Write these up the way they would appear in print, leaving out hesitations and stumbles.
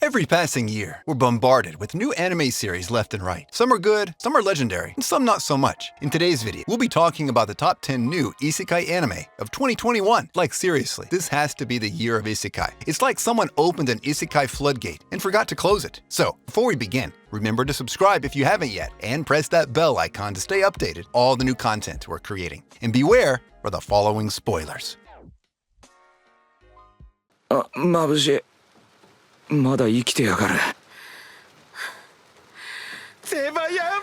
Every passing year, we're bombarded with new anime series left and right. Some are good, some are legendary, and some not so much. In today's video, we'll be talking about the top 10 new Isekai anime of 2021. Like seriously, this has to be the year of Isekai. It's like someone opened an Isekai floodgate and forgot to close it. So, before we begin, remember to subscribe if you haven't yet, and press that bell icon to stay updated all the new content we're creating. And beware for the following spoilers. 眩しい。まだ生きてやがる。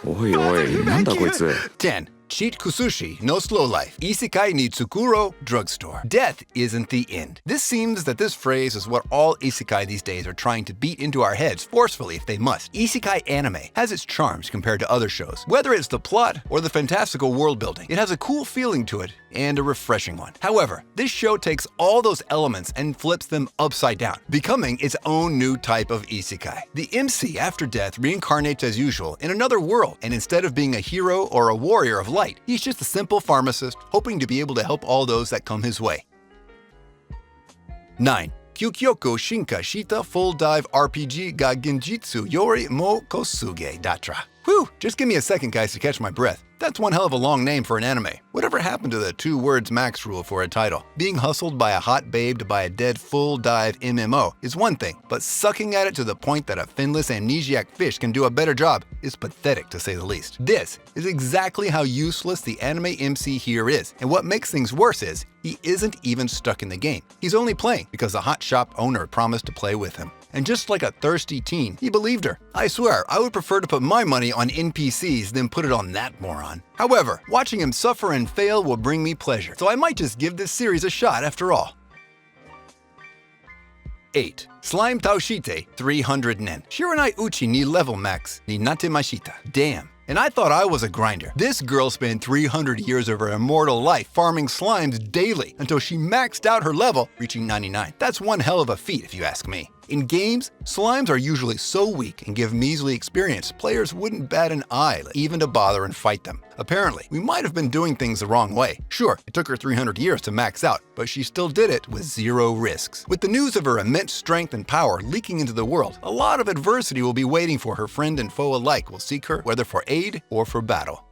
おいおい、なんだこいつ。10. Cheat Kusushi, no slow life. Isekai ni Tsukuro, drugstore. Death isn't the end. This seems that this phrase is what all isekai these days are trying to beat into our heads forcefully if they must. Isekai anime has its charms compared to other shows. Whether it's the plot or the fantastical world building, it has a cool feeling to it and a refreshing one. However, this show takes all those elements and flips them upside down, becoming its own new type of isekai. The MC after death reincarnates as usual in another world, and instead of being a hero or a warrior of light, he's just a simple pharmacist hoping to be able to help all those that come his way. 9. Kyukyoku Shinka Shita Full Dive RPG ga Genjitsu Yori mo Kosuge Datra. Whew, just give me a second guys to catch my breath. That's one hell of a long name for an anime. Whatever happened to the 2 words max rule for a title? Being hustled by a hot babe to buy a dead full dive MMO is one thing, but sucking at it to the point that a finless amnesiac fish can do a better job is pathetic to say the least. This is exactly how useless the anime MC here is, and what makes things worse is, he isn't even stuck in the game. He's only playing because the hot shop owner promised to play with him. And just like a thirsty teen, he believed her. I swear, I would prefer to put my money on NPCs than put it on that moron. However, watching him suffer and fail will bring me pleasure, so I might just give this series a shot after all. 8. Slime Taoshite 300 nen. Shiranai uchi ni level max ni natemashita. Damn. And I thought I was a grinder. This girl spent 300 years of her immortal life farming slimes daily until she maxed out her level, reaching 99. That's one hell of a feat if you ask me. In games, slimes are usually so weak and give measly experience, players wouldn't bat an eye even to bother and fight them. Apparently, we might have been doing things the wrong way. Sure, it took her 300 years to max out, but she still did it with 0 risks. With the news of her immense strength and power leaking into the world, a lot of adversity will be waiting for her. Friend and foe alike will seek her, whether for aid or for battle.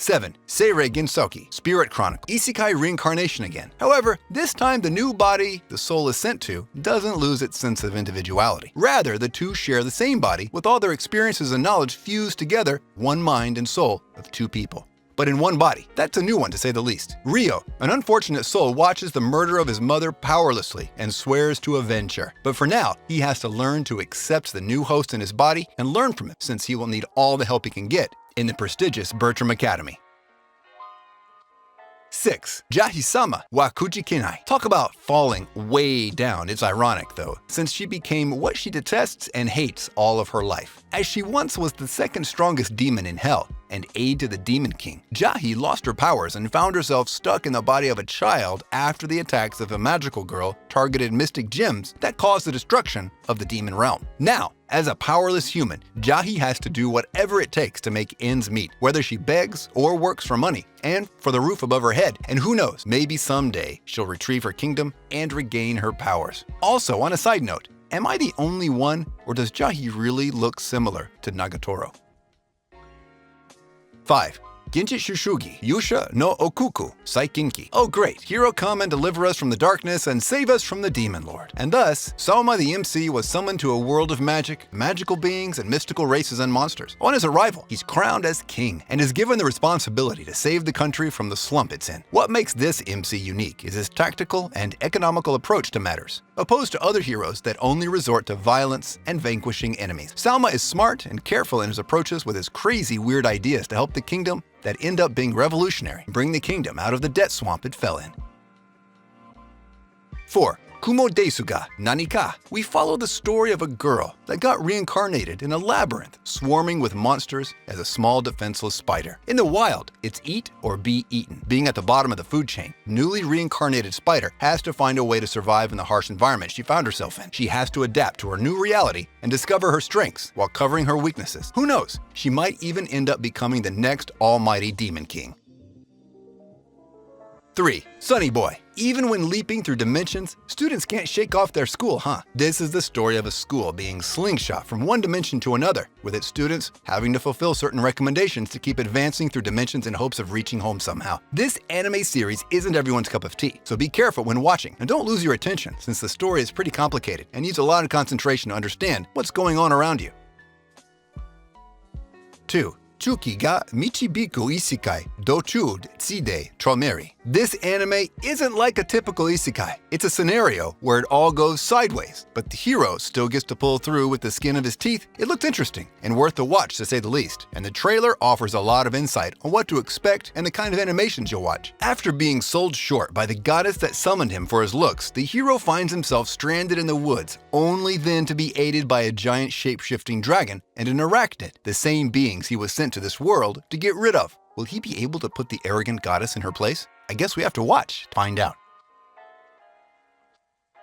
7. Seirei Gensouki, Spirit Chronicle, Isekai reincarnation again. However, this time the new body the soul is sent to doesn't lose its sense of individuality. Rather, the two share the same body with all their experiences and knowledge fused together, one mind and soul of 2 people. But in one body. That's a new one to say the least. Ryo, an unfortunate soul, watches the murder of his mother powerlessly and swears to avenge her. But for now, he has to learn to accept the new host in his body and learn from him, since he will need all the help he can get in the prestigious Bertram Academy. 6. Jahi-sama wa Kujikinai. Talk about falling way down. It's ironic though, since she became what she detests and hates all of her life. As she once was the 2nd strongest demon in hell, and aide to the Demon King, Jahi lost her powers and found herself stuck in the body of a child after the attacks of a magical girl targeted mystic gems that caused the destruction of the demon realm. Now, as a powerless human, Jahi has to do whatever it takes to make ends meet, whether she begs or works for money and for the roof above her head. And who knows, maybe someday she'll retrieve her kingdom and regain her powers. Also, on a side note, am I the only one, or does Jahi really look similar to Nagatoro? 5. Genjitsu Shugi, Yusha no Okuku, Saikinki. Oh great, hero come and deliver us from the darkness and save us from the demon lord. And thus, Soma the MC was summoned to a world of magic, magical beings, and mystical races and monsters. On his arrival, he's crowned as king and is given the responsibility to save the country from the slump it's in. What makes this MC unique is his tactical and economical approach to matters, opposed to other heroes that only resort to violence and vanquishing enemies. Salma is smart and careful in his approaches with his crazy weird ideas to help the kingdom that end up being revolutionary and bring the kingdom out of the debt swamp it fell in. 4. Kumo Desuga Nanika. We follow the story of a girl that got reincarnated in a labyrinth swarming with monsters as a small defenseless spider. In the wild, it's eat or be eaten. Being at the bottom of the food chain, newly reincarnated spider has to find a way to survive in the harsh environment she found herself in. She has to adapt to her new reality and discover her strengths while covering her weaknesses. Who knows, she might even end up becoming the next almighty Demon King. 3. Sunny Boy. Even when leaping through dimensions, students can't shake off their school, huh? This is the story of a school being slingshot from one dimension to another, with its students having to fulfill certain recommendations to keep advancing through dimensions in hopes of reaching home somehow. This anime series isn't everyone's cup of tea, so be careful when watching and don't lose your attention since the story is pretty complicated and needs a lot of concentration to understand what's going on around you. 2. 𝐜𝐡𝐚𝐧𝐧𝐞𝐥 Isekai Dochud Tside Tromeri. This anime isn't like a typical isekai. It's a scenario where it all goes sideways, but the hero still gets to pull through with the skin of his teeth. It looked interesting and worth the watch to say the least, and the trailer offers a lot of insight on what to expect and the kind of animations you'll watch. After being sold short by the goddess that summoned him for his looks, the hero finds himself stranded in the woods, only then to be aided by a giant shape-shifting dragon and an arachnid, the same beings he was sent to this world to get rid of. Will he be able to put the arrogant goddess in her place? I guess we have to watch to find out.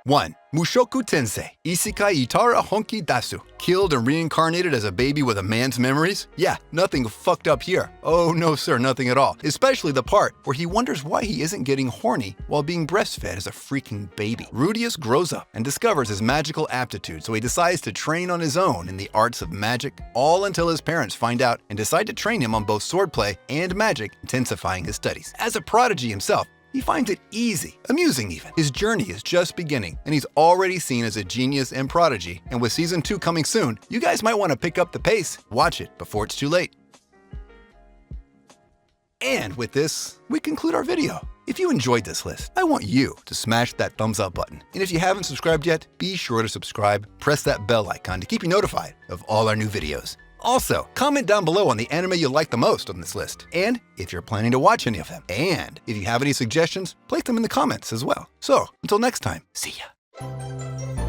1. Mushoku Tensei Isekai Itara Honki Dasu. Killed and reincarnated as a baby with a man's memories? Yeah, nothing fucked up here. Oh no sir, nothing at all. Especially the part where he wonders why he isn't getting horny while being breastfed as a freaking baby. Rudius grows up and discovers his magical aptitude, so he decides to train on his own in the arts of magic, all until his parents find out and decide to train him on both swordplay and magic, intensifying his studies. As a prodigy himself, he finds it easy, amusing even. His journey is just beginning, and he's already seen as a genius and prodigy, and with Season 2 coming soon, you guys might want to pick up the pace. Watch it before it's too late. And with this, we conclude our video. If you enjoyed this list, I want you to smash that thumbs up button. And if you haven't subscribed yet, be sure to subscribe, press that bell icon to keep you notified of all our new videos. Also, comment down below on the anime you like the most on this list, and if you're planning to watch any of them. And if you have any suggestions, place them in the comments as well. So, until next time, see ya.